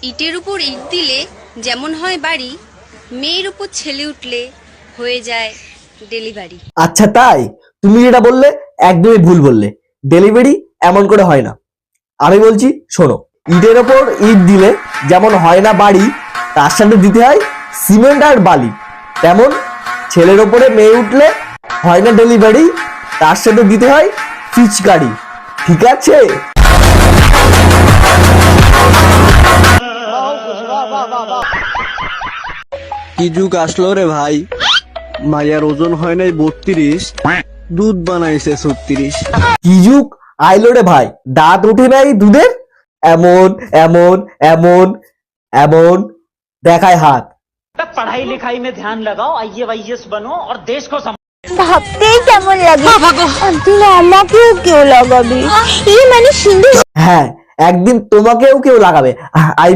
ইটের উপর ইট দিলে যেমন হয় বাড়ি, মেয়ের উপর ছেলে উঠলে হয়ে যায় ডেলিভারি। আচ্ছা তাই? তুমি যেটা বললে একদমই ভুল বললে। ডেলিভারি এমন করে হয় না। আমি বলছি শোনো, ইটের ওপর ইট দিলে যেমন হয় না বাড়ি, তার সাথে দিতে হয় সিমেন্ট আর বালি। তেমন ছেলের ওপরে মেয়ে উঠলে হয় না ডেলিভারি, তার সাথে দিতে হয় পিচকারি। ঠিক আছে? কি যুগ আসলো রে ভাই, মায়ের ওজন হয় নাই 32, দুধ বানাইছে 36। কি যুগ আইলো রে ভাই, দাঁত উঠে নাই দুধের, এমন এমন এমন এমন দেখায় হাত। पढ़ाई लिखाई में ध्यान लगाओ, आईएएस बनो और देश को ভাবতেই কেমন লাগে। একদিন আমাকেও কেউ লাগাবে। এই মানে সিন্ধু। হ্যাঁ, একদিন তোমাকেও কেউ লাগাবে।